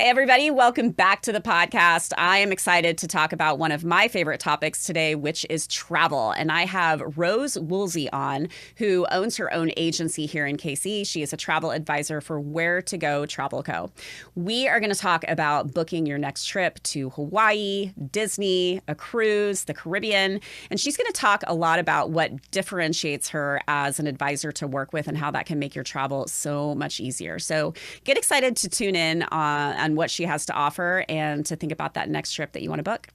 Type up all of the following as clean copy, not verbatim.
Hey, everybody. Welcome back to the podcast. I am excited to talk about one of my favorite topics today, which is travel. And I have Rose Woolsey on, who owns her own agency here in KC. She is a travel advisor for Where to Go Travel Co. We are going to talk about booking your next trip to Hawaii, Disney, a cruise, the Caribbean. And she's going to talk a lot about what differentiates her as an advisor to work with and how that can make your travel so much easier. So get excited to tune in on what she has to offer and to think about that next trip that you want to book.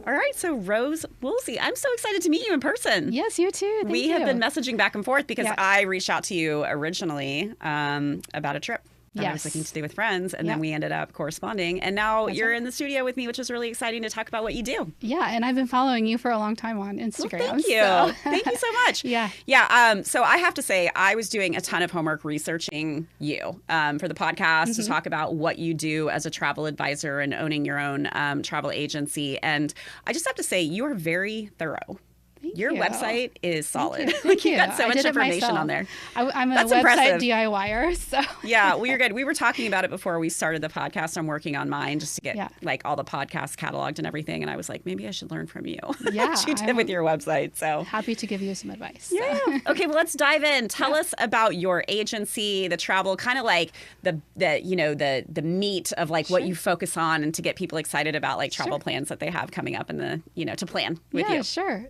All right, so Rose Woolsey, I'm so excited to meet you in person. Yes, you too. Thank we you. have been messaging back and forth because I reached out to you originally about a trip that I was looking to do with friends, and then we ended up corresponding. And now you're in the studio with me, which is really exciting to talk about what you do. Yeah, and I've been following you for a long time on Instagram. Well, thank you. So. Thank you so much. Yeah. So I have to say, I was doing a ton of homework researching you for the podcast to talk about what you do as a travel advisor and owning your own travel agency. And I just have to say, you are very thorough. Your website is solid. Thank you. You got so much information on there. I'm a That's website impressive. DIYer. So yeah, well, you're good. We were talking about it before we started the podcast. I'm working on mine just to get like all the podcasts cataloged and everything. And I was like, maybe I should learn from you. Yeah, what you did with your website. So happy to give you some advice. Yeah. Okay. Well, let's dive in. Tell us about your agency, the travel, kind of like the meat of like what you focus on, and to get people excited about like travel plans that they have coming up in the to plan with you. Yeah, sure.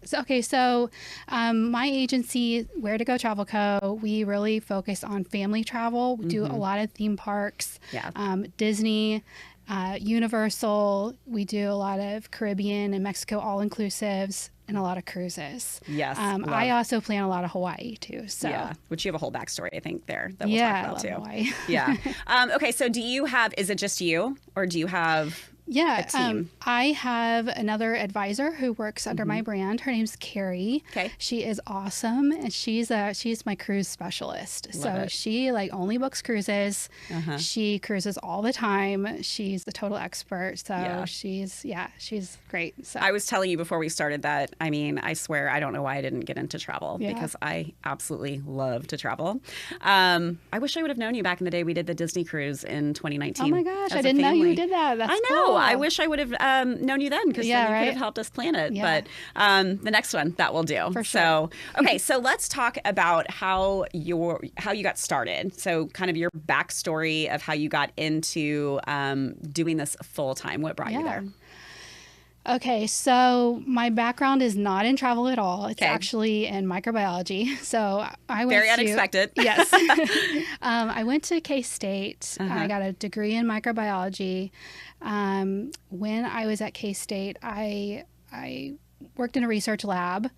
So my agency, Where to Go Travel Co., we really focus on family travel. We do a lot of theme parks, Disney, Universal. We do a lot of Caribbean and Mexico all-inclusives and a lot of cruises. Yes. I also plan a lot of Hawaii too. So which you have a whole backstory, I think, there that we'll talk about too. Hawaii. Yeah. Okay. So is it just you, or do you have a team? I have another advisor who works under my brand. Her name's Carrie. Okay. She is awesome, and she's my cruise specialist. She like only books cruises. She cruises all the time. She's the total expert. So she's great. So I was telling you before we started that, I mean, I swear I don't know why I didn't get into travel because I absolutely love to travel. I wish I would have known you back in the day. We did the Disney cruise in 2019. Oh my gosh, I didn't know you did that. That's I know. Cool. I wish I would have known you then, because then you could have helped us plan it. Yeah. But the next one, that will do. For sure. So, okay, so let's talk about how you got started. So kind of your backstory of how you got into doing this full time. What brought you there? Okay, so my background is not in travel at all. It's actually in microbiology. So I went very unexpected. Yes. I went to K-State. I got a degree in microbiology. When I was at K-State, I worked in a research lab.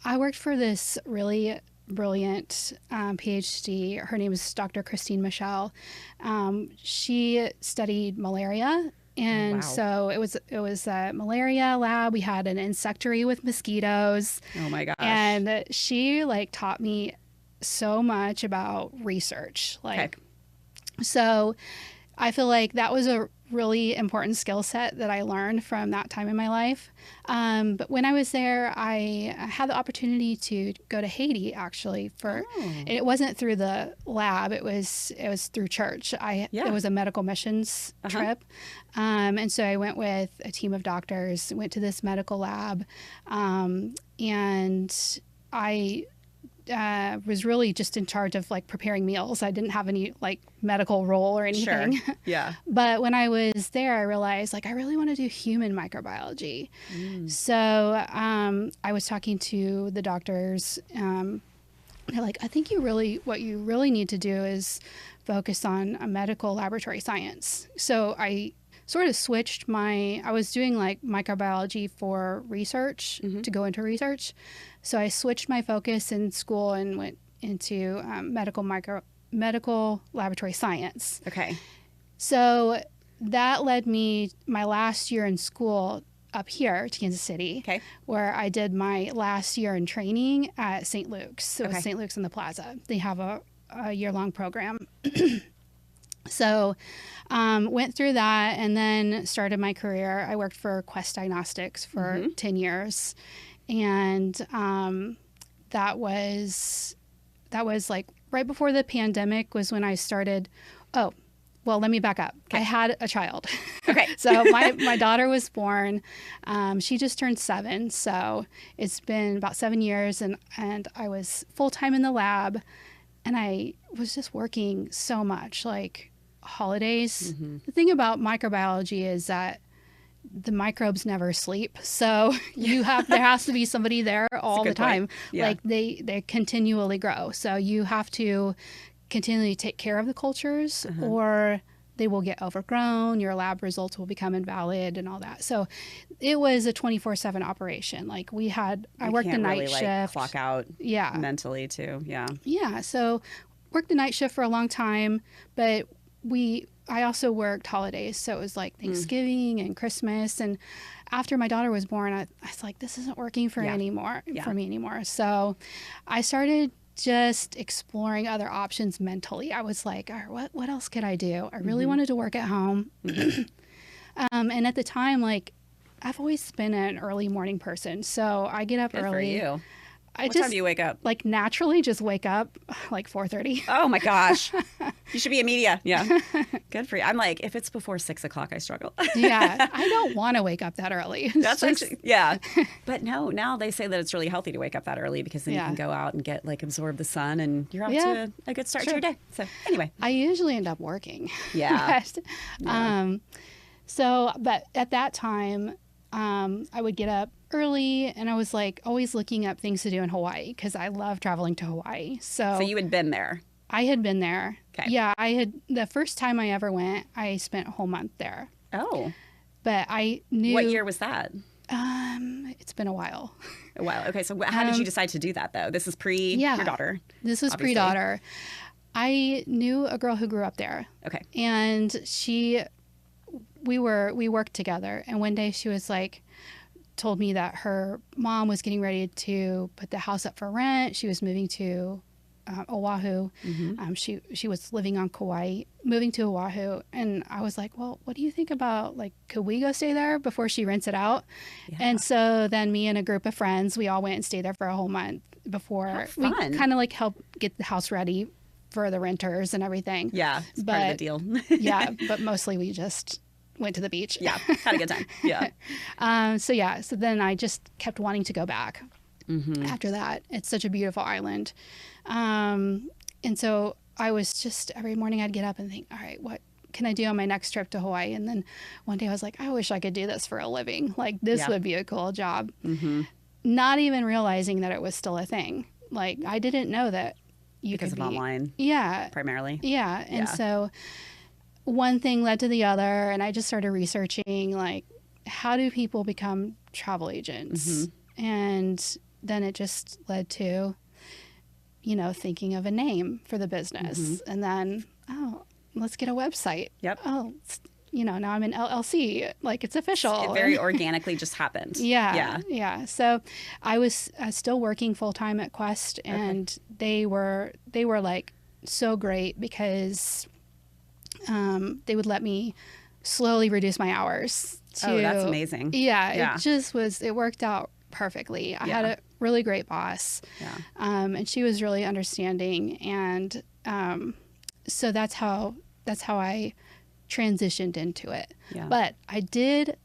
I worked for this really brilliant PhD. Her name is Dr. Christine Michelle. She studied malaria. And so it was a malaria lab. We had an insectary with mosquitoes. Oh my gosh. And she like taught me so much about research. So I feel like that was a really important skill set that I learned from that time in my life. But when I was there, I had the opportunity to go to Haiti, actually. It wasn't through the lab. It was through church. It was a medical missions trip. And so I went with a team of doctors, went to this medical lab, and I was really just in charge of like preparing meals. I didn't have any like medical role or anything. Sure. Yeah. But when I was there, I realized like I really want to do human microbiology. So I was talking to the doctors. They're like, I think what you really need to do is focus on a medical laboratory science. So I sort of switched I was doing like microbiology for research to go into research. So I switched my focus in school and went into medical laboratory science. Okay. So that led me my last year in school up here to Kansas City, where I did my last year in training at St. Luke's. So it's St. Luke's in the Plaza. They have a year-long program. So went through that and then started my career. I worked for Quest Diagnostics for 10 years. And that was like right before the pandemic was when I started. Oh, well, let me back up. Okay. I had a child. Okay. So my daughter was born. She just turned 7. So it's been about 7 years, and I was full-time in the lab, and I was just working so much, like holidays. Mm-hmm. The thing about microbiology is that the microbes never sleep. So there has to be somebody there all the time. Yeah. Like they continually grow. So you have to continually take care of the cultures, or they will get overgrown. Your lab results will become invalid and all that. So it was a 24/7 operation. Like I worked the night shift. Like clock out mentally too. Yeah. Yeah. So worked the night shift for a long time, but I also worked holidays. So it was like Thanksgiving and Christmas. And after my daughter was born, I was like, this isn't working for me anymore. So I started just exploring other options mentally. I was like, all right, what else could I do? I really wanted to work at home. And at the time, like, I've always been an early morning person. So I get up Good early. For you. What time do you wake up? Like naturally just wake up like 4:30. Oh my gosh. You should be a media. Yeah. Good for you. I'm like, if it's before 6 o'clock, I struggle. Yeah. I don't want to wake up that early. That's actually, yeah. But no, now they say that it's really healthy to wake up that early because then you can go out and get absorb the sun and you're off to a good start to your day. So anyway. I usually end up working. Yeah. But at that time, I would get up early, and I was like always looking up things to do in Hawaii because I love traveling to Hawaii. So you had been there. I had been there. Okay. Yeah, the first time I ever went, I spent a whole month there. Oh. But I knew. What year was that? It's been a while. A while. Okay, so how did you decide to do that though? This is your daughter. This was obviously. pre-daughter. I knew a girl who grew up there. Okay. And we worked together, and one day she was like, told me that her mom was getting ready to put the house up for rent. She was moving to Oahu. Mm-hmm. She was living on Kauai, moving to Oahu. And I was like, well, what do you think about, like, could we go stay there before she rents it out? Yeah. And so then me and a group of friends, we all went and stayed there for a whole month before we kind of like helped get the house ready for the renters and everything. Yeah, it's part of the deal. Yeah, but mostly we just went to the beach. Yeah, had a good time. Yeah. So then I just kept wanting to go back after that. It's such a beautiful island. And so I was just, every morning I'd get up and think, all right, what can I do on my next trip to Hawaii? And then one day I was like, I wish I could do this for a living. Like, this would be a cool job. Mm-hmm. Not even realizing that it was still a thing. Like, I didn't know that because of online. Yeah. Primarily. Yeah. And so one thing led to the other, and I just started researching, like, how do people become travel agents? And then it just led to, thinking of a name for the business. And then, let's get a website. Yep. Now I'm an LLC, like, it's official. It very organically just happened. Yeah. So I was still working full time at Quest, and they were like so great because they would let me slowly reduce my hours. That's amazing. Yeah. It worked out perfectly. I had a really great boss. Yeah. And she was really understanding. And so that's how I transitioned into it. Yeah. But I did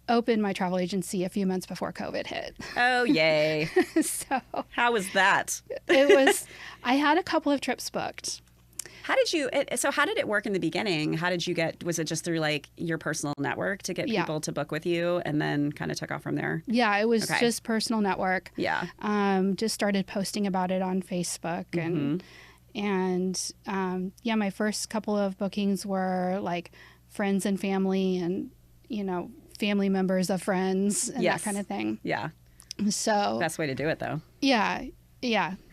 open my travel agency a few months before COVID hit. Oh, yay. So how was that? I had a couple of trips booked. How did it work in the beginning? Was it just through, like, your personal network to get people to book with you, and then kind of took off from there? Yeah, it was just personal network. Yeah. Just started posting about it on Facebook, and my first couple of bookings were like friends and family, and family members of friends and that kind of thing. Yeah. So best way to do it, though. Yeah,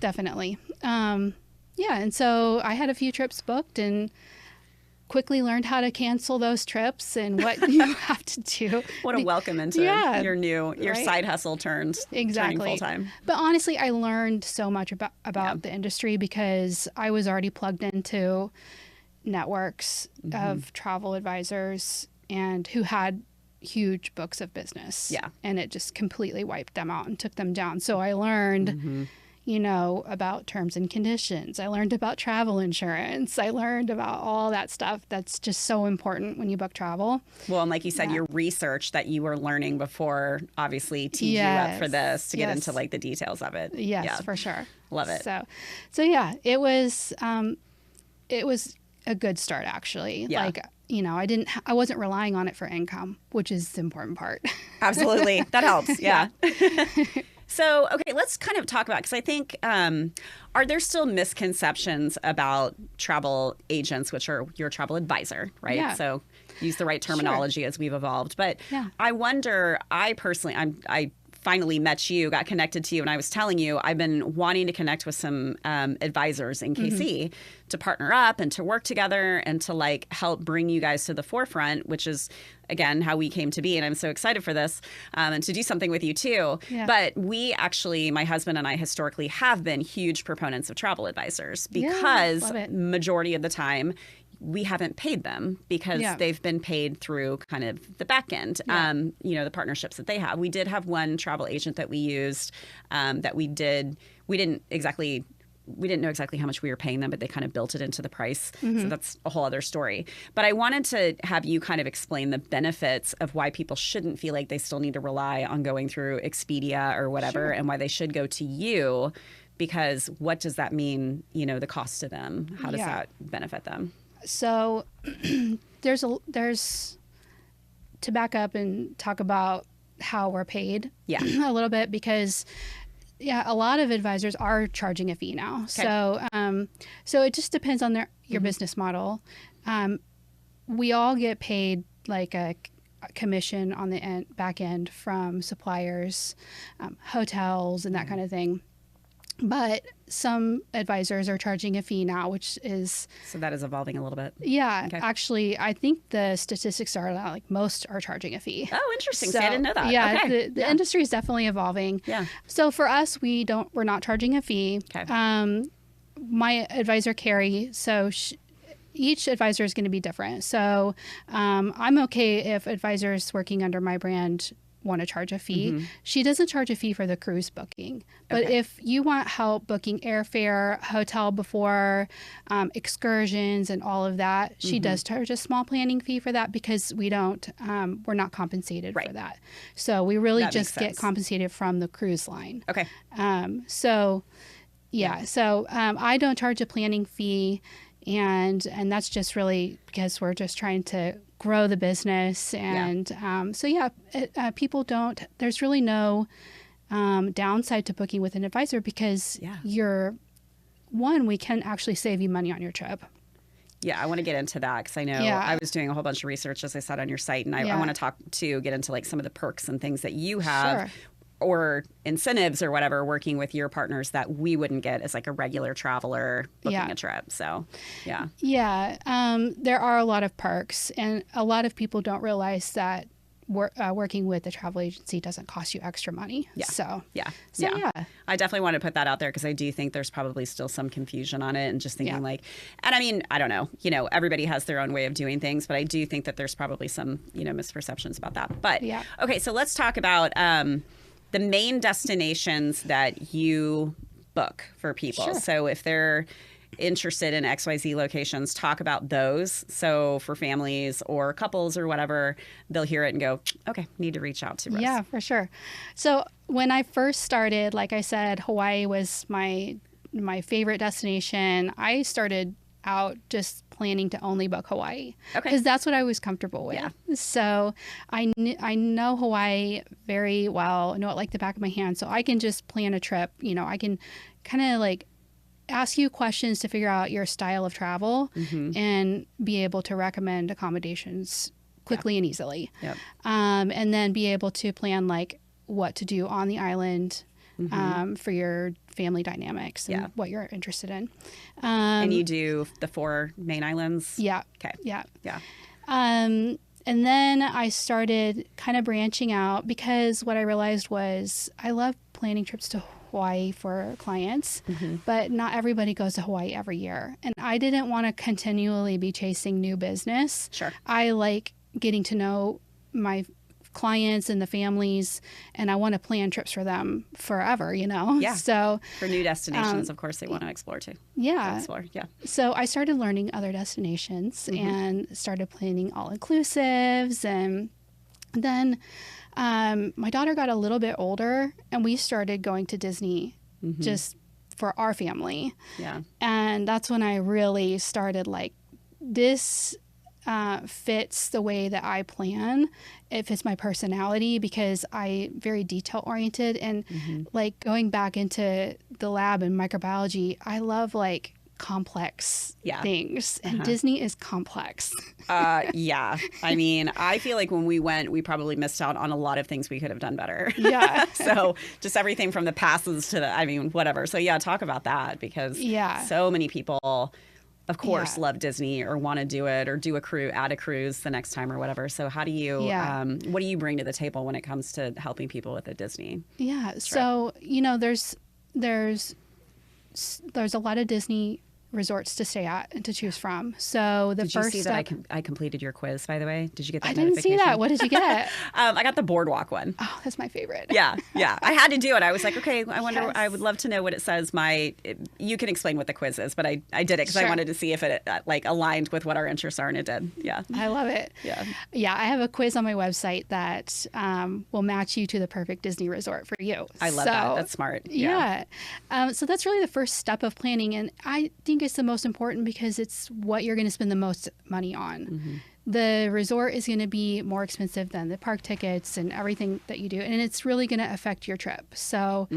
definitely. And so I had a few trips booked and quickly learned how to cancel those trips and what you have to do. What a welcome into your side hustle turning full time. But honestly, I learned so much about the industry because I was already plugged into networks of travel advisors and who had huge books of business. Yeah. And it just completely wiped them out and took them down. So I learned, about terms and conditions. I learned about travel insurance. I learned about all that stuff that's just so important when you book travel. Well, and like you said, your research that you were learning before obviously teed you up for this to get into like the details of it. Yes, for sure. Love it. So yeah, it was a good start actually. Yeah. Like, I wasn't relying on it for income, which is the important part. Absolutely. That helps. Yeah. So, okay, let's kind of talk about, because I think, are there still misconceptions about travel agents, which are your travel advisor, right? Yeah. So use the right terminology as we've evolved. But I wonder, I personally, I finally met you, got connected to you, and I was telling you I've been wanting to connect with some advisors in KC to partner up and to work together and to like help bring you guys to the forefront, which is again how we came to be. And I'm so excited for this and to do something with you too. Yeah. But we actually, my husband and I historically have been huge proponents of travel advisors because majority of the time we haven't paid them because they've been paid through kind of the back end, the partnerships that they have. We did have one travel agent that we used that we didn't know exactly how much we were paying them, but they kind of built it into the price. So that's a whole other story. But I wanted to have you kind of explain the benefits of why people shouldn't feel like they still need to rely on going through Expedia or whatever, and why they should go to you, because what does that mean, the cost to them? How does that benefit them? So there's to back up and talk about how we're paid a little bit, because a lot of advisors are charging a fee now. Okay. So it just depends on your business model. We all get paid like a commission on the back end from suppliers, hotels, and that kind of thing. But some advisors are charging a fee now, which is... So that is evolving a little bit. Yeah. Okay. Actually, I think the statistics are like most are charging a fee. Oh, interesting. So I didn't know that. Yeah, okay. the industry is definitely evolving. Yeah. So for us, we're not charging a fee. Okay. My advisor, Carrie, each advisor is going to be different. So I'm okay if advisors working under my brand want to charge a fee. She doesn't charge a fee for the cruise booking. But if you want help booking airfare, hotel before, excursions and all of that, she does charge a small planning fee for that, because we're not compensated for that. So we really just get compensated from the cruise line. Okay. So I don't charge a planning fee, and that's just really because we're just trying to grow the business. And people don't, there's really no downside to booking with an advisor, because we can actually save you money on your trip. Yeah, I want to get into that, because I know I was doing a whole bunch of research, as I said, on your site, and I want to get into like some of the perks and things that you have or incentives or whatever working with your partners that we wouldn't get as like a regular traveler booking a trip. So, there are a lot of perks, and a lot of people don't realize that working with a travel agency doesn't cost you extra money. I definitely want to put that out there, because I do think there's probably still some confusion on it, and just thinking and I mean, I don't know, everybody has their own way of doing things, but I do think that there's probably some, misperceptions about that. But okay, so let's talk about the main destinations that you book for people. Sure. So if they're interested in XYZ locations, talk about those. So for families or couples or whatever, they'll hear it and go, okay, need to reach out to Rose. Yeah, for sure. So when I first started, like I said, Hawaii was my favorite destination. I started out just planning to only book Hawaii, because that's what I was comfortable with. So I know Hawaii very well, I know it like the back of my hand, so I can just plan a trip. I can kind of like ask you questions to figure out your style of travel and be able to recommend accommodations quickly and easily. And then be able to plan like what to do on the island for your family dynamics and what you're interested in. And you do the 4 main islands? Yeah. Okay. Yeah. And then I started kind of branching out, because what I realized was I love planning trips to Hawaii for clients, but not everybody goes to Hawaii every year. And I didn't want to continually be chasing new business. Sure. I like getting to know my clients and the families, and I want to plan trips for them forever, you know? Yeah. So for new destinations, of course, they want to explore too. yeah. Explore. Yeah. So I started learning other destinations and started planning all-inclusives. And then my daughter got a little bit older, and we started going to Disney just for our family. Yeah. And that's when I really started like, this fits the way that I plan. It fits my personality because I'm very detail oriented, and like going back into the lab and microbiology, I love like complex things, and Disney is complex. Yeah. I mean, I feel like when we went, we probably missed out on a lot of things we could have done better. Yeah. So just everything from the passes to the, I mean, whatever. So yeah, talk about that, because so many people, of course, love Disney or want to do it or do add a cruise the next time or whatever. So how do you, what do you bring to the table when it comes to helping people with a Disney? Yeah. So, you know, there's a lot of Disney resorts to stay at and to choose from. So the did first you see step, that I completed your quiz, by the way? Did you get that I didn't notification? see that. What did you get? I got the boardwalk one. Oh, that's my favorite. Yeah. I had to do it. I was like, okay, I wonder, Yes. I would love to know what it says. You can explain what the quiz is, but I did it because I wanted to see if it like aligned with what our interests are, and it did. Yeah. I love it. Yeah. Yeah. I have a quiz on my website that will match you to the perfect Disney resort for you. I love that. That's smart. Yeah. So that's really the first step of planning. And I think it's the most important because it's what you're going to spend the most money on. The resort is going to be more expensive than the park tickets and everything that you do. And it's really going to affect your trip. So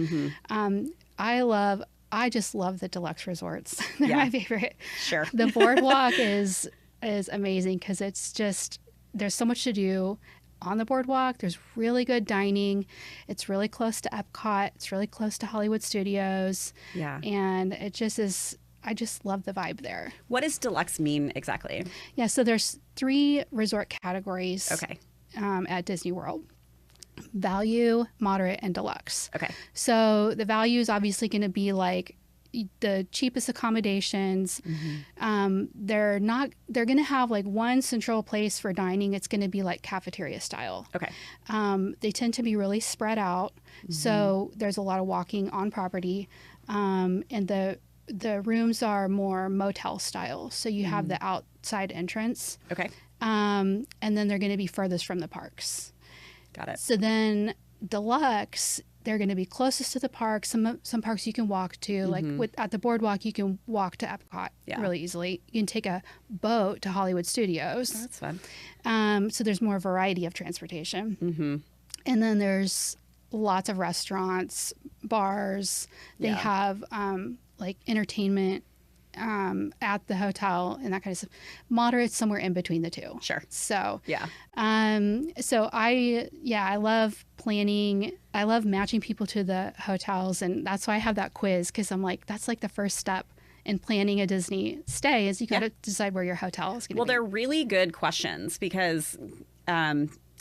I just love the Deluxe resorts. They're my favorite. Sure. The boardwalk is amazing because it's just, there's so much to do on the boardwalk. There's really good dining. It's really close to Epcot. It's really close to Hollywood Studios. Yeah. And it just is, I just love the vibe there. What does Deluxe mean exactly? Yeah, so there's 3 resort categories at Disney World: value, moderate, and deluxe. Okay. So the value is obviously going to be like the cheapest accommodations. They're going to have like one central place for dining. It's going to be like cafeteria style. Okay. They tend to be really spread out. So there's a lot of walking on property. And the rooms are more motel style. So you have the outside entrance. Okay. And then they're going to be furthest from the parks. Got it. So then Deluxe, they're going to be closest to the park. Some parks you can walk to. Like at the boardwalk, you can walk to Epcot really easily. You can take a boat to Hollywood Studios. Oh, that's fun. So there's more variety of transportation. And then there's lots of restaurants, bars. They have like entertainment at the hotel and that kind of stuff. Moderate, somewhere in between the two. Sure. So so I love planning. I love matching people to the hotels, and that's why I have that quiz, because I'm like, that's like the first step in planning a Disney stay is you got to decide where your hotel is going to be. Well, they're really good questions because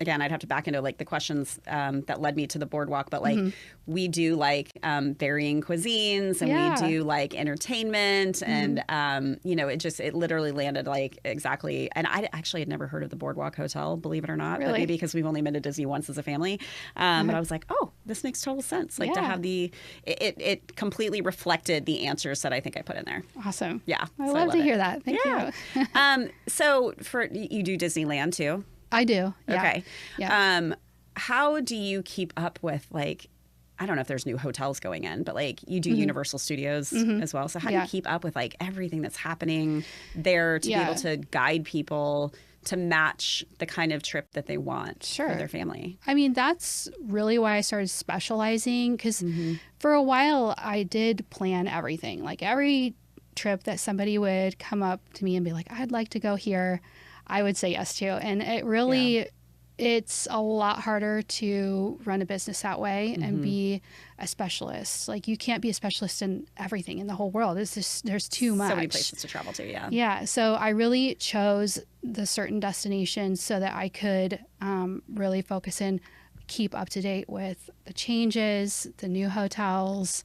again, I'd have to back into like the questions that led me to the boardwalk, but like we do like varying cuisines and we do like entertainment and you know, it literally landed like exactly. And I actually had never heard of the Boardwalk Hotel, believe it or not, but maybe because we've only been to Disney once as a family. But I was like, oh, this makes total sense. Like to have it completely reflected the answers that I think I put in there. Awesome. Yeah. I love to hear that. Thank you. So you do Disneyland too? I do. Yeah. Okay. Yeah. How do you keep up with like, I don't know if there's new hotels going in, but like you do Universal Studios as well. So how do you keep up with like everything that's happening there to be able to guide people to match the kind of trip that they want for their family? I mean, that's really why I started specializing, because for a while I did plan everything. Like every trip that somebody would come up to me and be like, I'd like to go here, I would say yes to. And it really, it's a lot harder to run a business that way and be a specialist. Like you can't be a specialist in everything in the whole world. It's just, there's too much. So many places to travel to, Yeah. So I really chose the certain destinations so that I could really focus in, keep up to date with the changes, the new hotels.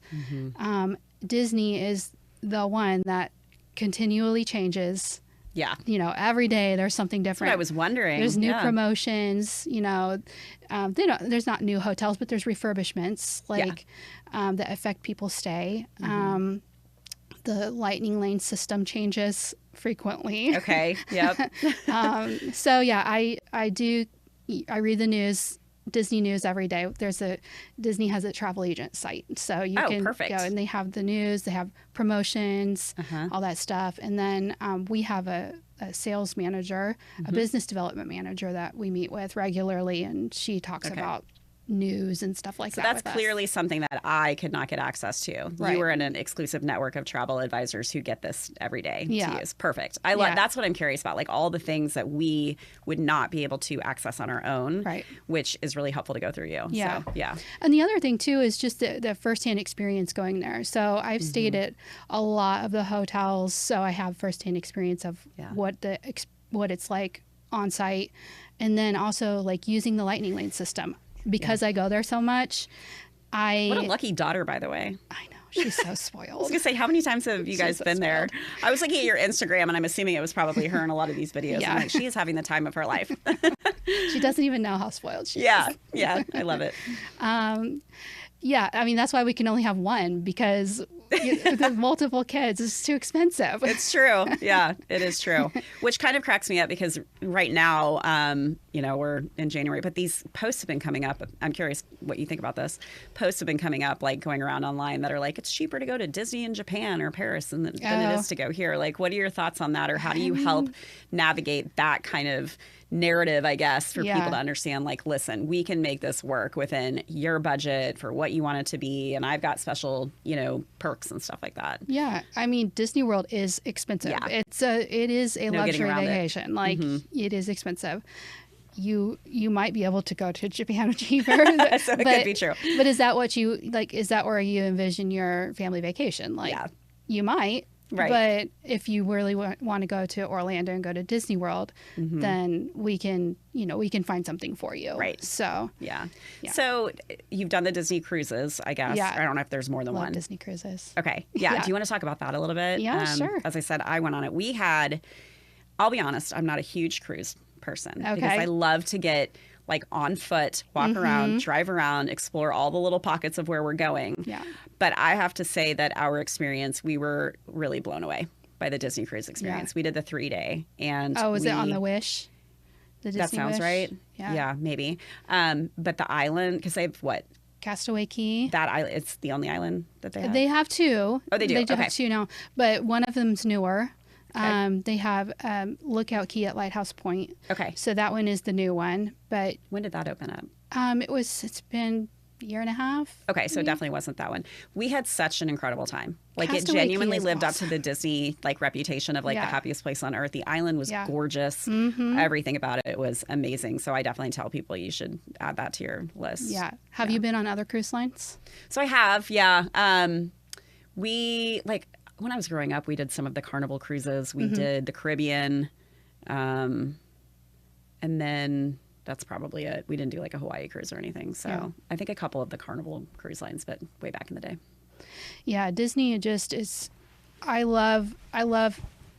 Disney is the one that continually changes Yeah. Every day there's something different. That's what I was wondering. There's new promotions, there's not new hotels, but there's refurbishments that affect people's stay. The lightning lane system changes frequently. Okay. Yep. So yeah, I read the news, Disney news every day. Disney has a travel agent site, so you can perfect. go and they have the news, they have promotions, all that stuff. And then we have a sales manager, a business development manager that we meet with regularly, and she talks about news and stuff like that. So that's clearly something that I could not get access to. Right. You were in an exclusive network of travel advisors who get this every day to use. Perfect. I love that's what I'm curious about, like all the things that we would not be able to access on our own, which is really helpful to go through you. Yeah. So, yeah. And the other thing too is just the firsthand experience going there. So I've stayed at a lot of the hotels, so I have firsthand experience of what it's like on site, and then also like using the lightning lane system. Because I go there so much, What a lucky daughter, by the way. I know. She's so spoiled. I was going to say, how many times have you guys been there? I was looking at your Instagram, and I'm assuming it was probably her in a lot of these videos. Yeah. I'm like, she is having the time of her life. She doesn't even know how spoiled she is. Yeah. I love it. Yeah. I mean, that's why we can only have one, because the multiple kids is too expensive. It's true. Yeah, it is true. Which kind of cracks me up because right now, we're in January, but these posts have been coming up. I'm curious what you think about this. Posts have been coming up, like going around online that are like, it's cheaper to go to Disney in Japan or Paris than it is to go here. Like, what are your thoughts on that? Or how do you help navigate that kind of narrative, I guess, for people to understand, like, listen, we can make this work within your budget for what you want it to be. And I've got special, perks and stuff like that. Yeah. I mean, Disney World is expensive. Yeah. It is a luxury vacation. Like, it is expensive. You might be able to go to Japan cheaper. So it could be true. But is that what you like? Is that where you envision your family vacation? Like, you might. Right. But if you really want to go to Orlando and go to Disney World, then we can find something for you. Right. So, yeah. So you've done the Disney cruises, I guess. Yeah. I don't know if there's more than one. Disney cruises. Okay. Yeah. Do you want to talk about that a little bit? Yeah, sure. As I said, I went on it. I'll be honest, I'm not a huge cruise person. Okay. Because I love to get like on foot, walk around, drive around, explore all the little pockets of where we're going. Yeah. But I have to say that our experience, we were really blown away by the Disney cruise experience. We did the 3-day, and was it on the Wish? The Disney that sounds Wish? right. Yeah, maybe. But the island, because they have what? Castaway Cay. That island, it's the only island that they have. They have two. Oh, they do. They have two now, but one of them's newer. Okay. They have Lookout Key at Lighthouse Point. Okay. So that one is the new one. But when did that open up? It's been a year and a half. Okay, so it definitely wasn't that one. We had such an incredible time. Like, Castaway it genuinely Cay is lived awesome. up to the Disney reputation of the happiest place on earth. The island was gorgeous. Everything about it was amazing. So I definitely tell people you should add that to your list. Yeah. Have you been on other cruise lines? So I have, yeah. When I was growing up, we did some of the Carnival cruises. We did the Caribbean. And then that's probably it. We didn't do like a Hawaii cruise or anything. So I think a couple of the Carnival cruise lines, but way back in the day. Yeah, Disney just is. I love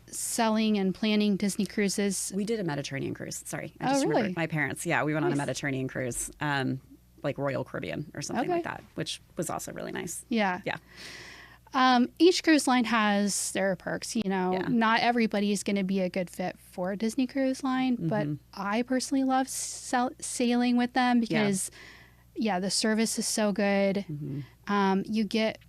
selling and planning Disney cruises. We did a Mediterranean cruise. Sorry, I just remembered. My parents. Yeah, we went on a Mediterranean cruise, like Royal Caribbean or something like that, which was also really nice. Yeah. Yeah. Each cruise line has their perks. Not everybody is going to be a good fit for a Disney cruise line, but I personally love sailing with them because, the service is so good. You get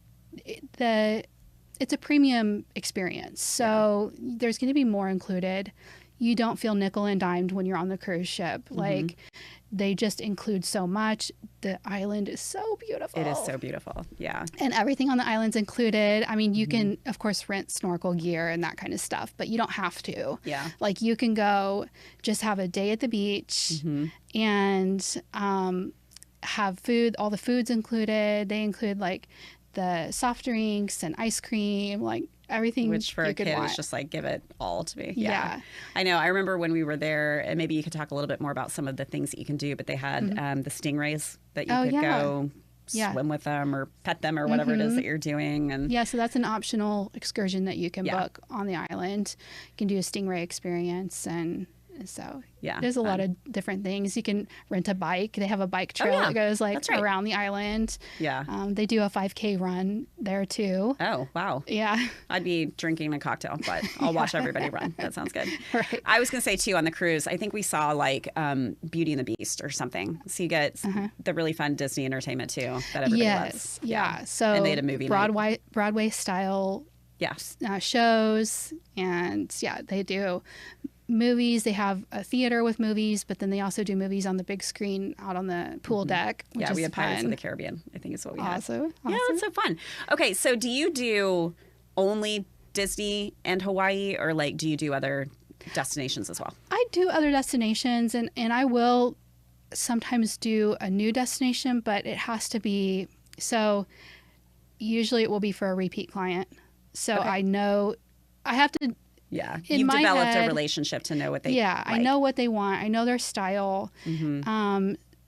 it's a premium experience, so there's going to be more included. You don't feel nickel and dimed when you're on the cruise ship. Like, they just include so much. The island is so beautiful. It is so beautiful. Yeah. And everything on the island's included. I mean, you can, of course, rent snorkel gear and that kind of stuff, but you don't have to. Yeah. Like, you can go just have a day at the beach and have food. All the food's included. They include, like, the soft drinks and ice cream, like, everything. Which for a kid is just like, give it all to me. Yeah. I know. I remember when we were there, and maybe you could talk a little bit more about some of the things that you can do, but they had the stingrays that you could go swim with them or pet them or whatever it is that you're doing. And yeah, so that's an optional excursion that you can book on the island. You can do a stingray experience, and so there's a lot of different things. You can rent a bike. They have a bike trail that goes around the island. Yeah. They do a 5K run there too. Oh, wow. Yeah. I'd be drinking a cocktail, but I'll watch everybody run. That sounds good. Right. I was going to say too, on the cruise, I think we saw like Beauty and the Beast or something. So you get the really fun Disney entertainment too that everybody loves. Yeah. So and they had a movie night. Broadway style shows, and they do movies. They have a theater with movies, but then they also do movies on the big screen out on the pool deck, which is we had fun. Pirates of the Caribbean, I think is what we had. Awesome. Yeah, that's so fun. Okay, so do you do only Disney and Hawaii, or like do you do other destinations as well? I do other destinations, and I will sometimes do a new destination, but it has to be, so usually it will be for a repeat client. So I know I have to. Yeah, you've developed a relationship to know what they like. I know what they want. I know their style.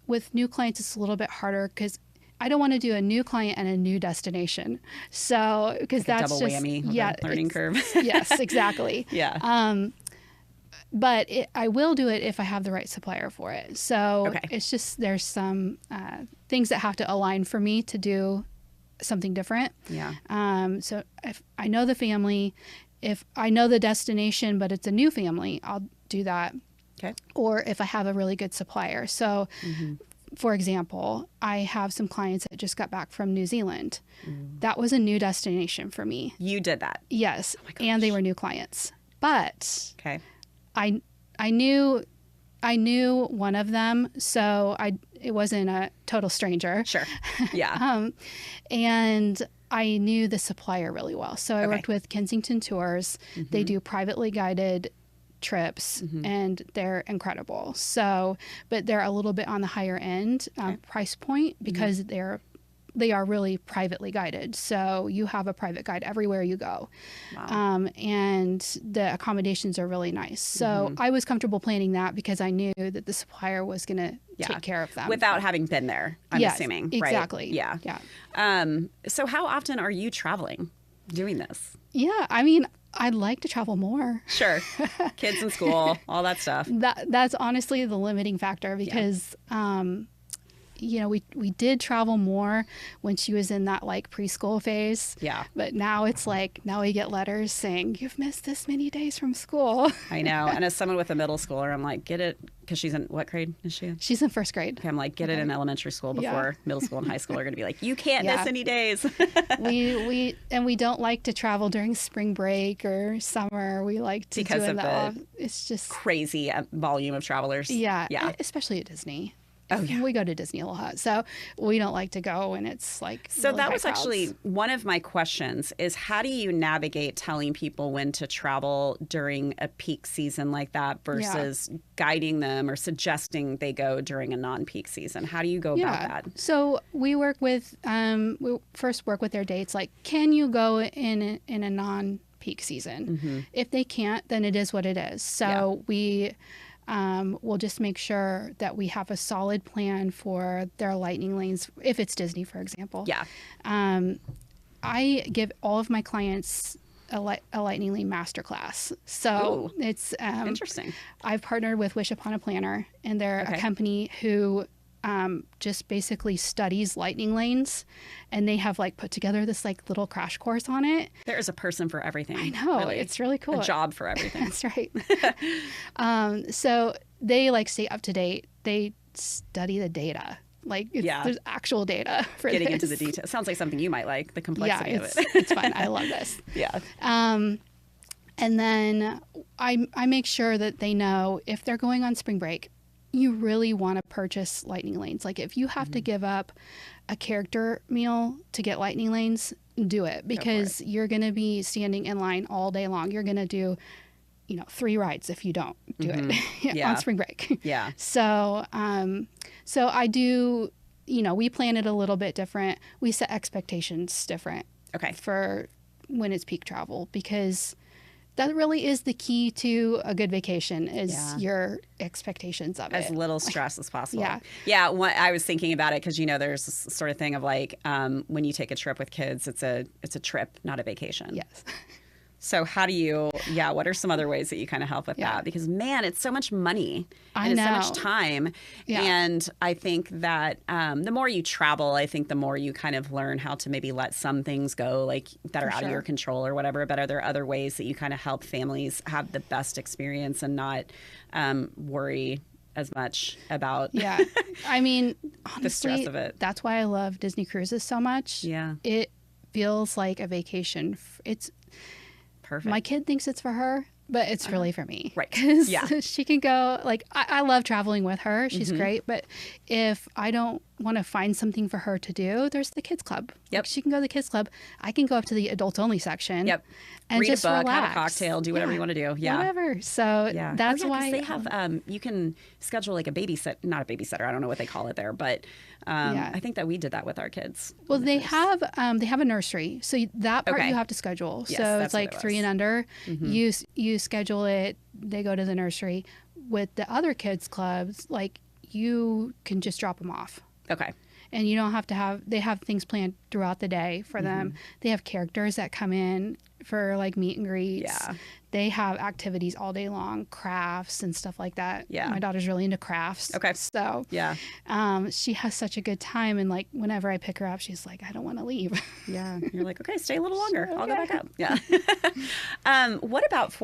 With new clients, it's a little bit harder because I don't want to do a new client and a new destination. So, because that's double just whammy, learning curve. Yes, exactly. But I will do it if I have the right supplier for it. So it's just there's some things that have to align for me to do something different. Yeah. So if I know the family. If I know the destination, but it's a new family, I'll do that. Okay. Or if I have a really good supplier. So, for example, I have some clients that just got back from New Zealand. That was a new destination for me. You did that? Yes. Oh my gosh. And they were new clients. But I knew one of them, so it wasn't a total stranger. Sure. Yeah. And I knew the supplier really well. So I worked with Kensington Tours. They do privately guided trips, and they're incredible. So, but they're a little bit on the higher end price point because they are really privately guided. So you have a private guide everywhere you go. Wow. And the accommodations are really nice. So I was comfortable planning that because I knew that the supplier was going to take care of them. Without having been there, I'm assuming. Exactly. Right? Yeah. So how often are you traveling doing this? Yeah, I mean, I'd like to travel more. Sure. Kids in school, all that stuff. That's honestly the limiting factor because we did travel more when she was in that like preschool phase. Yeah. But now it's like, now we get letters saying, you've missed this many days from school. I know. And as someone with a middle schooler, I'm like, get it. Because she's in, what grade is she in? She's in first grade. Okay, I'm like, get it in elementary school before middle school and high school are going to be like, you can't miss any days. we don't like to travel during spring break or summer. We like to because do of the it's just crazy volume of travelers. Yeah. Especially at Disney. Oh, yeah. We go to Disney a lot, so we don't like to go, and it's like so really that was crowds. Actually one of my questions is how do you navigate telling people when to travel during a peak season like that versus guiding them or suggesting they go during a non-peak season? How do you go about that? So we work with we first work with their dates, like can you go in a non-peak season? If they can't, then it is what it is. So we'll just make sure that we have a solid plan for their lightning lanes, if it's Disney, for example. Yeah. I give all of my clients a lightning lane masterclass. So it's interesting. I've partnered with Wish Upon a Planner, and they're a company who just basically studies lightning lanes, and they have like put together this like little crash course on it. There is a person for everything. I know. Really. It's really cool. A job for everything. That's right. So they like stay up to date. They study the data. Like there's actual data for getting into the details. Sounds like something you might like, the complexity of it. It's fun. I love this. Yeah. And then I make sure that they know if they're going on spring break, you really want to purchase lightning lanes. Like if you have to give up a character meal to get lightning lanes, do it, because you're going to be standing in line all day long. You're going to do, 3 rides if you don't do it on spring break. Yeah. So, so I do, we plan it a little bit different. We set expectations different. For when it's peak travel, because that really is the key to a good vacation is Yeah. your expectations of As it. little stress as possible. Yeah. Yeah. I was thinking about it because, there's this sort of thing of like when you take a trip with kids, it's a trip, not a vacation. Yes. So how do you, what are some other ways that you kind of help with that? Because, man, it's so much money and it's so much time. Yeah. And I think that the more you travel, I think the more you kind of learn how to maybe let some things go, like that are out of your control or whatever. But are there other ways that you kind of help families have the best experience and not worry as much about I mean, honestly, the stress of it? That's why I love Disney cruises so much. Yeah. It feels like a vacation. It's perfect. My kid thinks it's for her, but it's really for me. Right. Because she can go, like, I love traveling with her. She's great. But if I don't want to find something for her to do, there's the kids club. Yep. Like, she can go to the kids club. I can go up to the adults only section. Yep. And read just a book, relax. have a cocktail, do whatever you want to do. Yeah. Whatever. So that's why they have you can schedule like a not a babysitter. I don't know what they call it there, but I think that we did that with our kids. Well, they have a nursery, so that part you have to schedule. Yes, so it's like 3 and under. You schedule it. They go to the nursery. With the other kids clubs, like you can just drop them off. Okay. And you don't have to they have things planned throughout the day for them. They have characters that come in for like meet and greets. Yeah. They have activities all day long, crafts and stuff like that. Yeah. My daughter's really into crafts. Okay. So she has such a good time. And like whenever I pick her up, she's like, I don't want to leave. Yeah. You're like, okay, stay a little longer. I'll go back up. Yeah. What about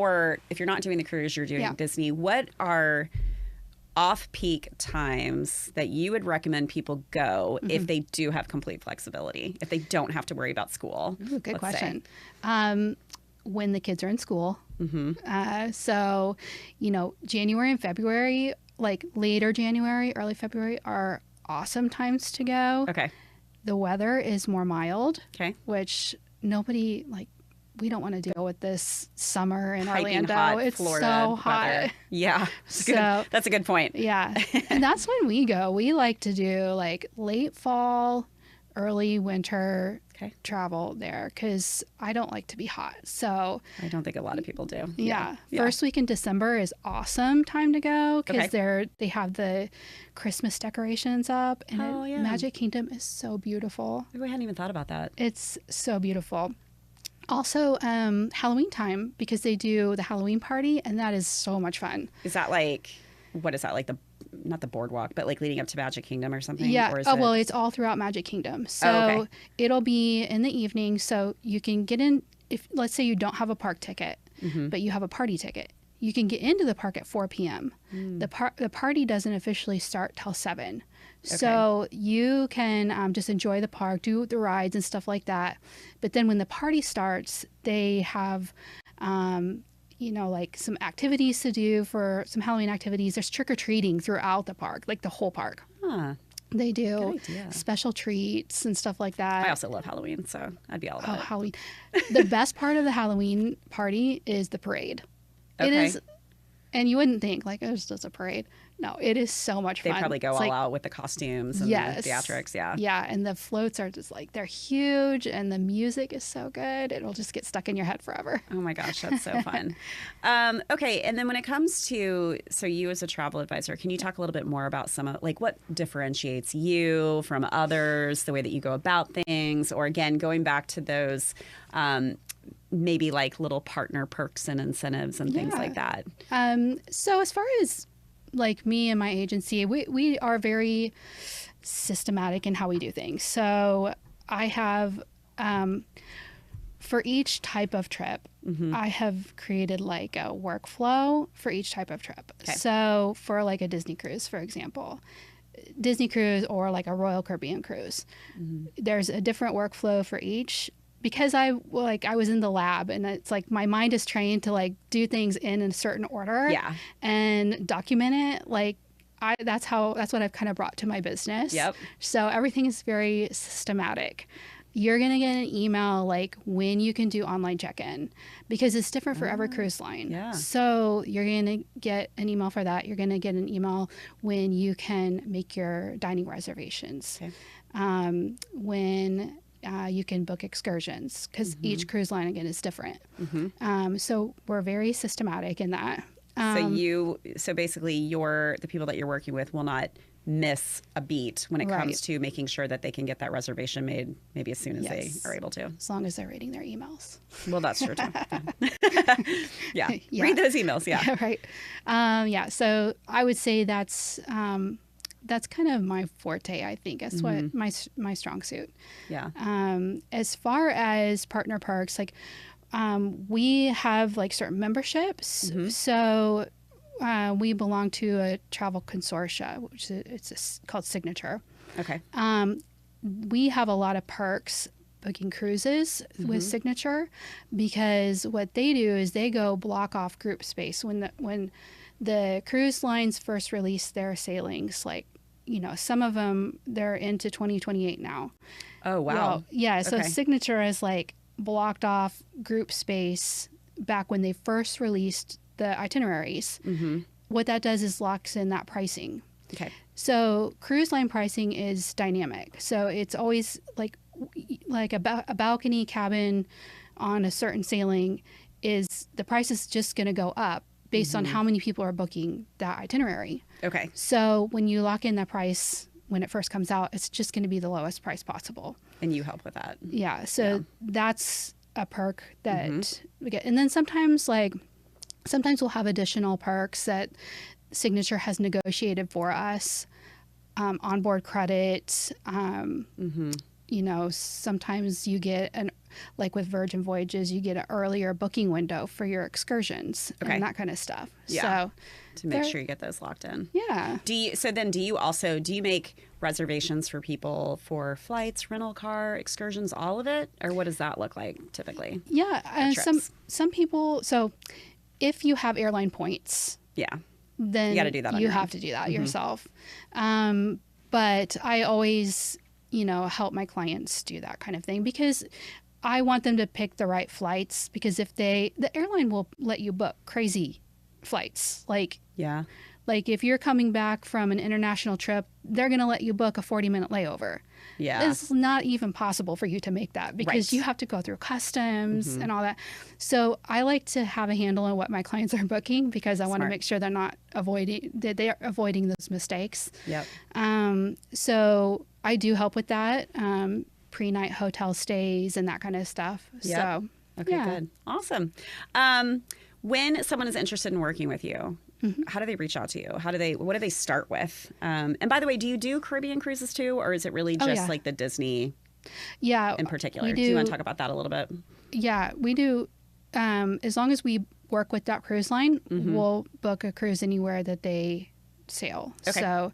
if you're not doing the cruise, you're doing Disney, what are off-peak times that you would recommend people go if they do have complete flexibility, if they don't have to worry about school? Ooh, good question. When the kids are in school. So, January and February, like later January, early February are awesome times to go. Okay. The weather is more mild. Okay. Which nobody, like, we don't want to deal with this summer in Piping Orlando. hot It's Florida so hot. weather. Yeah. That's a good point. Yeah. And that's when we go. We like to do like late fall, early winter travel there because I don't like to be hot. So I don't think a lot of people do. Yeah. First week in December is awesome time to go because they have the Christmas decorations up and Magic Kingdom is so beautiful. I hadn't even thought about that. It's so beautiful. Also, Halloween time because they do the Halloween party and that is so much fun. Is that like, what is that, like not the boardwalk, but like leading up to Magic Kingdom or something? Yeah. Or is well, it's all throughout Magic Kingdom. So it'll be in the evening. So you can get in, if let's say you don't have a park ticket, but you have a party ticket. You can get into the park at 4 p.m. The party doesn't officially start till 7. So you can just enjoy the park, do the rides and stuff like that. But then when the party starts, they have, like some activities to do for some Halloween activities. There's trick-or-treating throughout the park, like the whole park. Huh. They do special treats and stuff like that. I also love Halloween, so I'd be all about it. Halloween. The best part of the Halloween party is the parade. It is, and you wouldn't think like, oh, it's just a parade. No, it is so much fun. They probably go all out with the costumes and the theatrics, Yeah, and the floats are just like, they're huge and the music is so good. It'll just get stuck in your head forever. Oh my gosh, that's so fun. Okay, and then when it comes to, so you as a travel advisor, can you talk a little bit more about like what differentiates you from others, the way that you go about things, or again, going back to those maybe like little partner perks and incentives and things like that? So as far as like me and my agency, we are very systematic in how we do things. So I have, for each type of trip, I have created like a workflow for each type of trip. Okay. So for like a Disney cruise, for example, Disney cruise or like a Royal Caribbean cruise, there's a different workflow for each. Because I was in the lab and it's like my mind is trained to like do things in a certain order and document it. Like that's what I've kind of brought to my business. Yep. So everything is very systematic. You're going to get an email like when you can do online check-in because it's different for every cruise line. Yeah. So you're going to get an email for that. You're going to get an email when you can make your dining reservations. Okay. When you can book excursions because each cruise line, again, is different. Mm-hmm. So we're very systematic in that. So basically the people that you're working with will not miss a beat when it comes to making sure that they can get that reservation made maybe as soon as they are able to. As long as they're reading their emails. Well, that's true too. Yeah. Read those emails. Yeah. Right. So I would say that's kind of my forte, I think. That's what my strong suit. Yeah. As far as partner perks, like we have like certain memberships. So we belong to a travel consortia, which it's called Signature. Okay. We have a lot of perks booking cruises with Signature because what they do is they go block off group space when the cruise lines first release their sailings. Like, some of them they're into 2028 now. Oh wow. Well, yeah. So Signature is like blocked off group space back when they first released the itineraries. What that does is locks in that pricing. Okay. So cruise line pricing is dynamic. So it's always like a balcony cabin on a certain sailing is the price is just going to go up based on how many people are booking that itinerary. Okay. So when you lock in that price when it first comes out, it's just going to be the lowest price possible. And you help with that. Yeah. So that's a perk that we get. And then sometimes we'll have additional perks that Signature has negotiated for us. Onboard credit. Sometimes you get like with Virgin Voyages, you get an earlier booking window for your excursions and that kind of stuff. Yeah. So to make sure you get those locked in. Yeah. Do you make reservations for people for flights, rental car, excursions, all of it? Or what does that look like typically? Yeah. Some people, so if you have airline points, then you got to do that. You have to do that yourself. But I always, help my clients do that kind of thing because I want them to pick the right flights because the airline will let you book crazy flights. Like if you're coming back from an international trip, they're going to let you book a 40-minute layover. Yeah. It's not even possible for you to make that because you have to go through customs and all that. So I like to have a handle on what my clients are booking because I want to make sure they're avoiding those mistakes. Yep. So I do help with that, pre-night hotel stays and that kind of stuff. Yep. So okay, good. Awesome. When someone is interested in working with you, how do they reach out to you? What do they start with? And by the way, do you do Caribbean cruises too, or is it really just like the Disney in particular? Do you want to talk about that a little bit? Yeah, we do. As long as we work with that cruise line, we'll book a cruise anywhere that they sail. Okay. So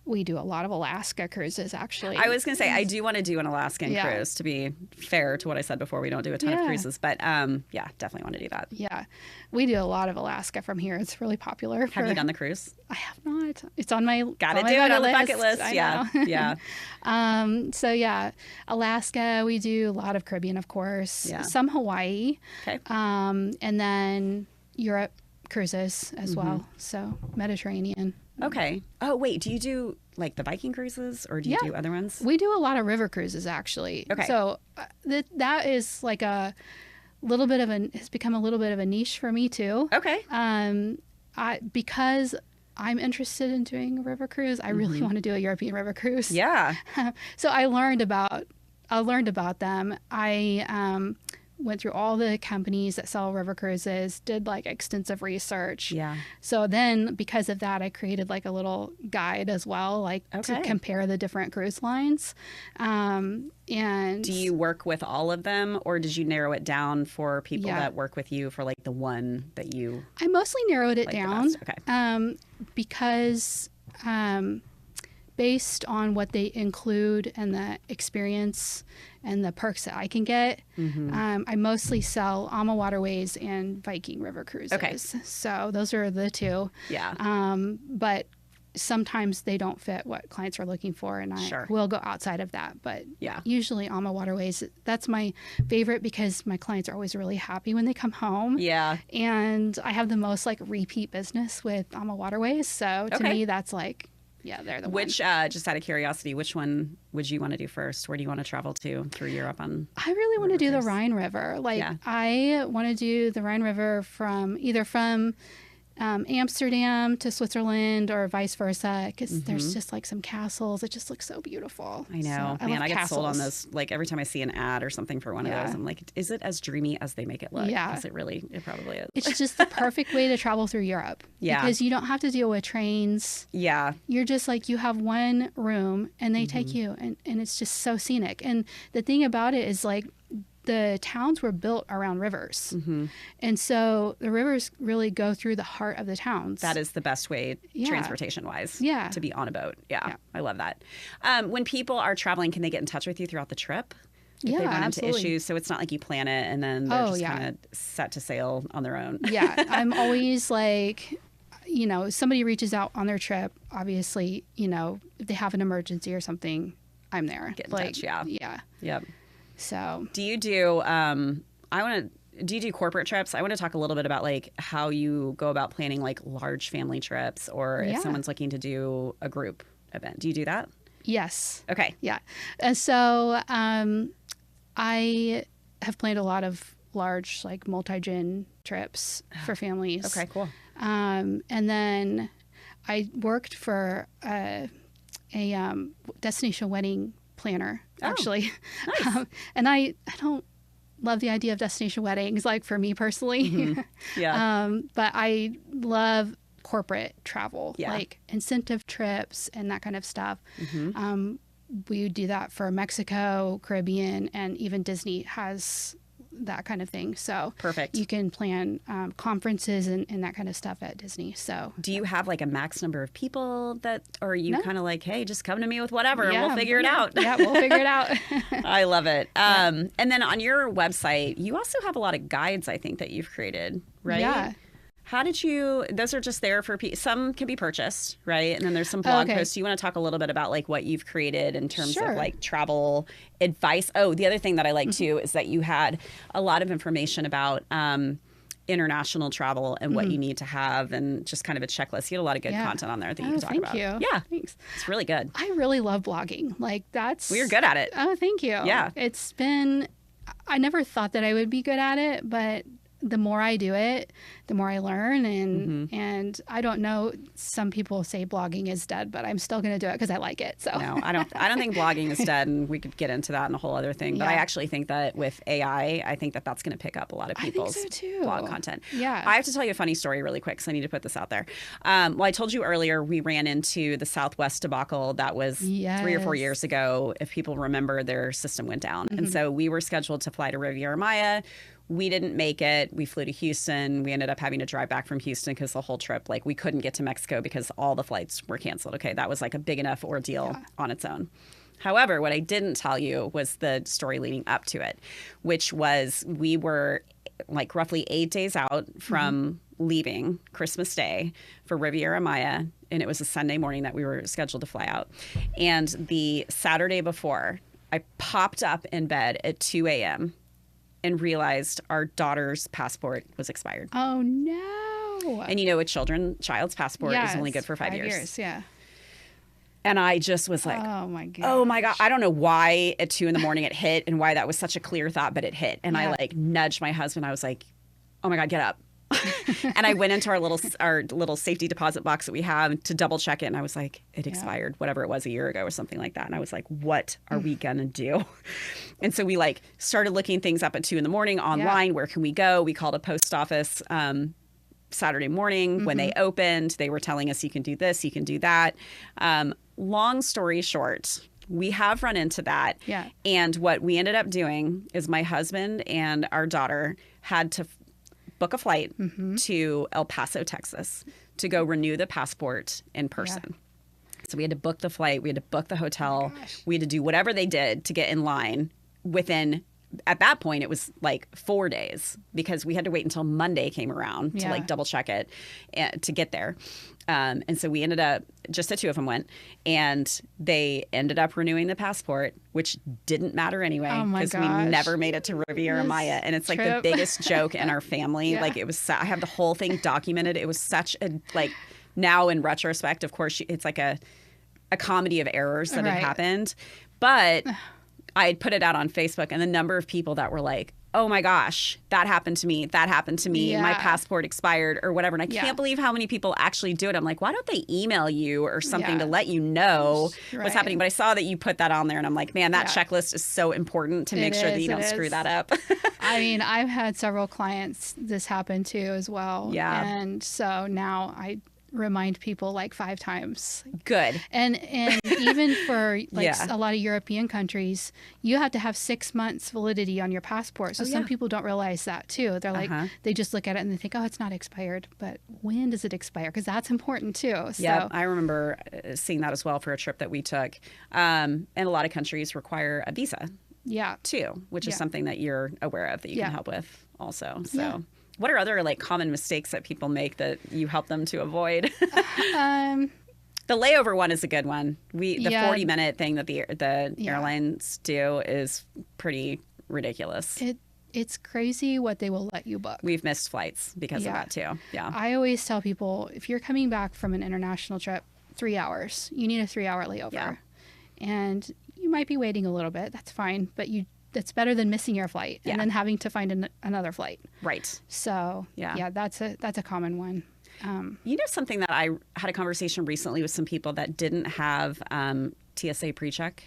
we do a lot of Alaska cruises, actually. I was going to say, I do want to do an Alaskan cruise, to be fair to what I said before. We don't do a ton of cruises, but definitely want to do that. Yeah. We do a lot of Alaska from here. It's really popular. Have you done the cruise? I have not. It's on my Gotta do it on the bucket list. Yeah. Alaska, we do a lot of Caribbean, of course. Yeah. Some Hawaii. Okay. And then Europe cruises as well. So Mediterranean. Okay. Oh, wait. Do you do like the Viking cruises or do you do other ones? We do a lot of river cruises, actually. Okay. So that is like has become a little bit of a niche for me too. Okay. Because I'm interested in doing a river cruise, I really want to do a European river cruise. Yeah. So I learned about them. I went through all the companies that sell river cruises, did like extensive research. Yeah. So then because of that, I created like a little guide as well, to compare the different cruise lines. And do you work with all of them or did you narrow it down for people that work with you for like the one that you... I mostly narrowed it down. Okay. Because based on what they include and the experience and the perks that I can get, I mostly sell AMA Waterways and Viking River Cruises. Okay. So those are the two. Yeah. But sometimes they don't fit what clients are looking for, and I will go outside of that. But usually AMA Waterways, that's my favorite because my clients are always really happy when they come home. Yeah. And I have the most like repeat business with AMA Waterways. So to me, that's like Yeah, they're the Which, just out of curiosity, which one would you want to do first? Where do you want to travel to through Europe on? I really want to do the cruise? Rhine River. Like, I want to do the Rhine River from Amsterdam to Switzerland or vice versa, because there's just like some castles. It just looks so beautiful. I know. So, Man, I get castles. sold on those. Like every time I see an ad or something for one of those, I'm like, is it as dreamy as they make it look? Yeah. 'Cause it probably is. It's just the perfect way to travel through Europe. Yeah. Because you don't have to deal with trains. Yeah. You're just like, you have one room and they take you, and it's just so scenic. And the thing about it is, like, the towns were built around rivers. And so the rivers really go through the heart of the towns. That is the best way, transportation-wise, to be on a boat. Yeah. I love that. When people are traveling, can they get in touch with you throughout the trip? If they run into issues, so it's not like you plan it and then they're just kind of set to sail on their own. Yeah, I'm always like, somebody reaches out on their trip, obviously, if they have an emergency or something, I'm there. Get in touch, Yeah. Yep. So do you do do you do corporate trips? I want to talk a little bit about like how you go about planning like large family trips, or if someone's looking to do a group event. Do you do that? Yes. Okay. Yeah. And so I have planned a lot of large, like, multi-gen trips for families. Okay, cool. And then I worked for a destination wedding planner, actually. Nice. And I don't love the idea of destination weddings, like, for me personally. Yeah. But I love corporate travel, Yeah. like incentive trips and that kind of stuff. We do that for Mexico, Caribbean, and even Disney has that kind of thing. So Perfect. you can plan conferences and that kind of stuff at Disney. So do you have like a max number of people that, or are you kind of like, hey, just come to me with whatever and we'll figure it out? Yeah, we'll figure it out. I love it. And then on your website, you also have a lot of guides, I think, that you've created, right? Yeah. How did you, those are just there for people, some can be purchased, right? And then there's some blog posts. Do you want to talk a little bit about like what you've created in terms of like travel advice? Oh, the other thing that I like too is that you had a lot of information about international travel and what you need to have, and just kind of a checklist. You had a lot of good content on there that you can talk about. Thank you. Yeah. Thanks. It's really good. I really love blogging. Like, that's... Well, you're good at it. Oh, thank you. Yeah. It's been... I never thought that I would be good at it, but the more I do it, the more I learn. And I don't know, some people say blogging is dead, but I'm still going to do it because I like it. So no, I don't think blogging is dead, and we could get into that and a whole other thing. But I actually think that with AI, I think that that's going to pick up a lot of people's blog content. Yeah. I have to tell you a funny story really quick, because I need to put this out there. Well, I told you earlier we ran into the Southwest debacle that was 3 or 4 years ago. If people remember, their system went down. And so we were scheduled to fly to Riviera Maya. We didn't make it. We flew to Houston. We ended up having to drive back from Houston because the whole trip, like, we couldn't get to Mexico because all the flights were canceled. Okay, that was like a big enough ordeal on its own. However, what I didn't tell you was the story leading up to it, which was we were like roughly 8 days out from leaving Christmas Day for Riviera Maya, and it was a Sunday morning that we were scheduled to fly out. And the Saturday before, I popped up in bed at 2 a.m. and realized our daughter's passport was expired. Oh, no. And a child's passport is only good for 5 years. Yeah. And I just was like, oh my God. I don't know why at 2 a.m. it hit and why that was such a clear thought, but it hit. And I like nudged my husband. I was like, oh my God, get up. And I went into our little safety deposit box that we have to double check it. And I was like, it expired, whatever it was, a year ago or something like that. And I was like, what are we going to do? And so we like started looking things up at 2 a.m. online. Where can we go? We called a post office Saturday morning. When they opened, they were telling us, you can do this, you can do that. Long story short, we have run into that. Yeah. And what we ended up doing is my husband and our daughter had to book a flight to El Paso, Texas, to go renew the passport in person. Yeah. So we had to book the flight. We had to book the hotel. We had to do whatever they did to get in line within, at that point, it was like 4 days, because we had to wait until Monday came around to like double check it to get there. And so we ended up, just the two of them went, and they ended up renewing the passport, which didn't matter anyway, because we never made it to Riviera Maya. And it's like the biggest joke in our family. Like, it was, I have the whole thing documented. It was such a, like, now in retrospect, of course, it's like a comedy of errors that had Right. happened. But I had put it out on Facebook, and the number of people that were like, oh my gosh, that happened to me. That happened to me. My Yeah. passport expired or whatever. And I Yeah. can't believe how many people actually do it. I'm like, why don't they email you or something Yeah. to let you know Right. what's happening? But I saw that you put that on there, and I'm like, man, that Yeah. checklist is so important to make It sure that is, you don't it screw is. that up. I mean, I've had several clients this happen to as well. Yeah. And so now I remind people like 5 times. Good. And even for like Yeah. a lot of European countries, you have to have 6 months validity on your passport. So some yeah. people don't realize that too. They're like, they just look at it and they think, oh, it's not expired. But when does it expire? Because that's important too. So, Yeah, I remember seeing that as well for a trip that we took. And a lot of countries require a visa yeah. too, which is Yeah. something that you're aware of that you Yeah. can help with also. So, Yeah. what are other like common mistakes that people make that you help them to avoid? The layover one is a good one. The Yeah. 40-minute thing that the Yeah. airlines do is pretty ridiculous. It's crazy what they will let you book. We've missed flights because of Yeah. that too. Yeah. I always tell people if you're coming back from an international trip, 3 hours, you need a 3-hour layover. Yeah. And you might be waiting a little bit. That's fine. But that's better than missing your flight Yeah. and then having to find another flight. Right. So Yeah. that's a common one. You know, something that I had a conversation recently with some people that didn't have TSA PreCheck.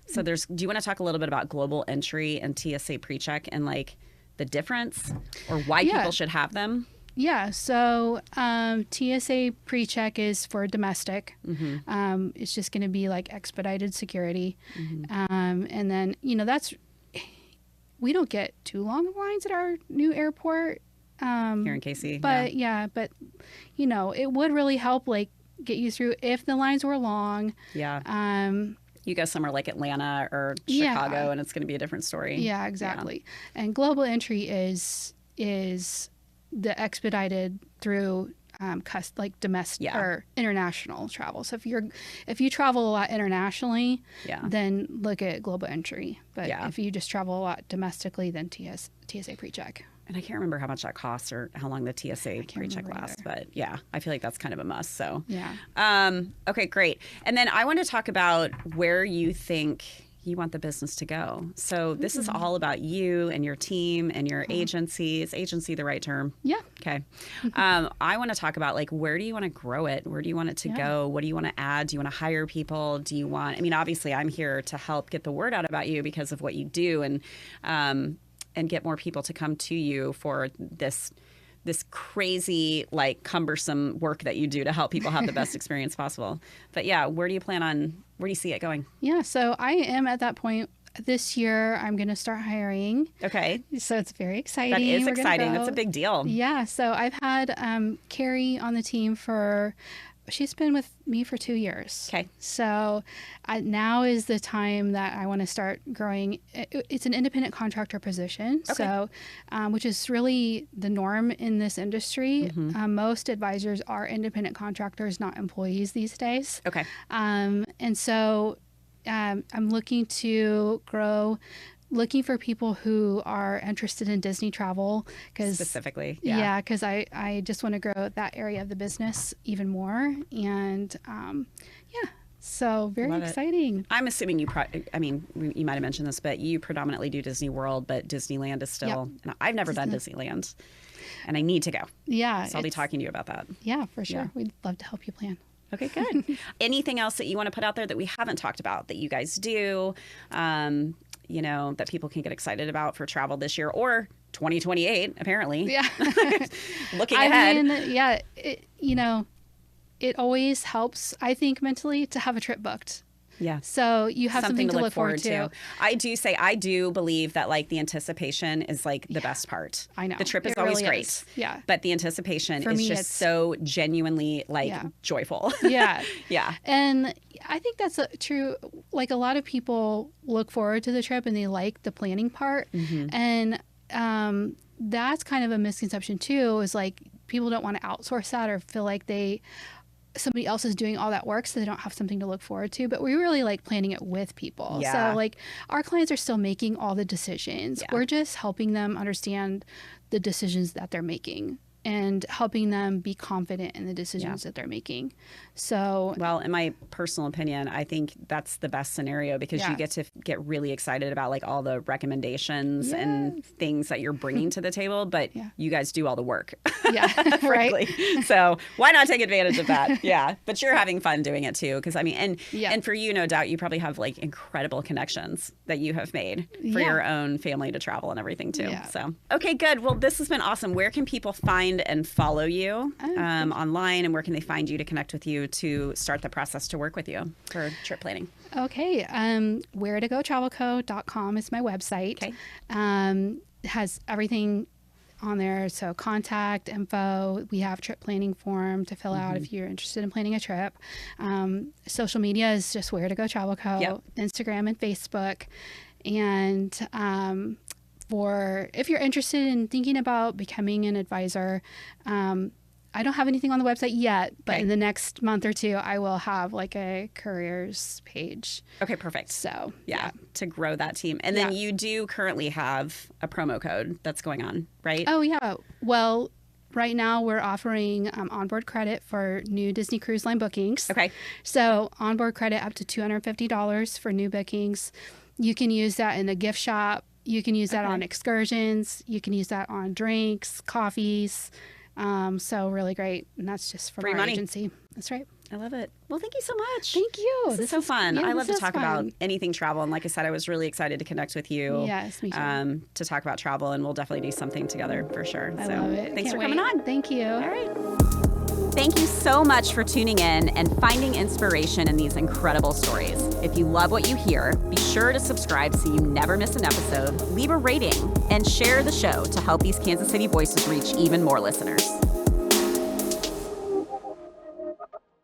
So do you want to talk a little bit about global entry and TSA PreCheck and like the difference or why Yeah. people should have them? Yeah. So TSA PreCheck is for domestic. Mm-hmm. It's just going to be like expedited security. Mm-hmm. And then, we don't get too long of lines at our new airport. Here in KC. But it would really help like get you through if the lines were long. Yeah. You go somewhere like Atlanta or Yeah. Chicago and it's going to be a different story. Yeah, exactly. And global entry is the expedited through domestic Yeah. or international travel. So if you travel a lot internationally, Yeah. then look at global entry. But Yeah. if you just travel a lot domestically, then TSA PreCheck. And I can't remember how much that costs or how long the TSA PreCheck remember lasts. But yeah, I feel like that's kind of a must. So Yeah. Okay, great. And then I want to talk about where you think you want the business to go. So this is all about you and your team and your agency. Is agency the right term? Yeah. Okay. I want to talk about like, where do you want to grow it? Where do you want it to go? What do you want to add? Do you want to hire people? Obviously I'm here to help get the word out about you because of what you do and get more people to come to you for this crazy, like cumbersome work that you do to help people have the best experience possible. But yeah, where do you see it going? Yeah. So I am at that point this year. I'm going to start hiring. Okay. So it's very exciting. That is We're gonna exciting. go. That's a big deal. Yeah. So I've had Carrie on the team she's been with me for 2 years. Okay. So now is the time that I want to start growing. It's an independent contractor position. Okay. So, which is really the norm in this industry. Most advisors are independent contractors, not employees these days. Okay. And so I'm looking to grow, looking for people who are interested in Disney travel. Specifically. Yeah, because I just want to grow that area of the business even more. And so very Love it. exciting. I'm assuming you might have mentioned this, but you predominantly do Disney World, but Disneyland is still, and I've never done Disneyland and I need to go. Yeah. So I'll be talking to you about that. Yeah, for sure. Yeah. We'd love to help you plan. Okay, good. Anything else that you want to put out there that we haven't talked about that you guys do, that people can get excited about for travel this year or 2028, apparently? Yeah. Looking ahead. I mean, yeah, it always helps, I think, mentally to have a trip booked. Yeah. So you have something to look forward to. I do believe that like the anticipation is like the best part. I know. The trip is It always really great. is. Yeah. But the anticipation For is me, just it's- so genuinely like joyful. Yeah. Yeah. And I think that's true. Like a lot of people look forward to the trip and they like the planning part. And that's kind of a misconception too, is like people don't want to outsource that or feel like somebody else is doing all that work so they don't have something to look forward to. But we really like planning it with people. Yeah. So like our clients are still making all the decisions. Yeah. We're just helping them understand the decisions that they're making. and helping them be confident in the decisions that they're making. So, well, in my personal opinion, I think that's the best scenario because you get to get really excited about like all the recommendations and things that you're bringing to the table, but you guys do all the work. Right. So why not take advantage of that? Yeah. But you're having fun doing it too. Because I mean, and for you, no doubt, you probably have like incredible connections that you have made for your own family to travel and everything too. So, okay, good. Well, this has been awesome. Where can people find and follow you online, and where can they find you to connect with you to start the process to work with you for trip planning? Okay. wheretogotravelco.com is my website. Okay. It has everything on there. So contact info. We have trip planning form to fill out if you're interested in planning a trip. Social media is just Where to Go Travel Co. Instagram and Facebook. And for if you're interested in thinking about becoming an advisor, I don't have anything on the website yet, but in the next month or two, I will have like a careers page. Okay, perfect. So to grow that team. And then you do currently have a promo code that's going on, right? Oh, yeah. Well, right now we're offering onboard credit for new Disney Cruise Line bookings. Okay. So onboard credit up to $250 for new bookings. You can use that in a gift shop. You can use that on excursions. You can use that on drinks, coffees. So really great. And that's just from our agency. That's right. I love it. Well, thank you so much. Thank you. This is so fun. I love to talk about anything travel. And like I said, I was really excited to connect with you. Yes, me too. To talk about travel. And we'll definitely do something together for sure. I love it. Thanks for coming on. Thank you. All right. Thank you so much for tuning in and finding inspiration in these incredible stories. If you love what you hear, be sure to subscribe so you never miss an episode, leave a rating, and share the show to help these Kansas City voices reach even more listeners.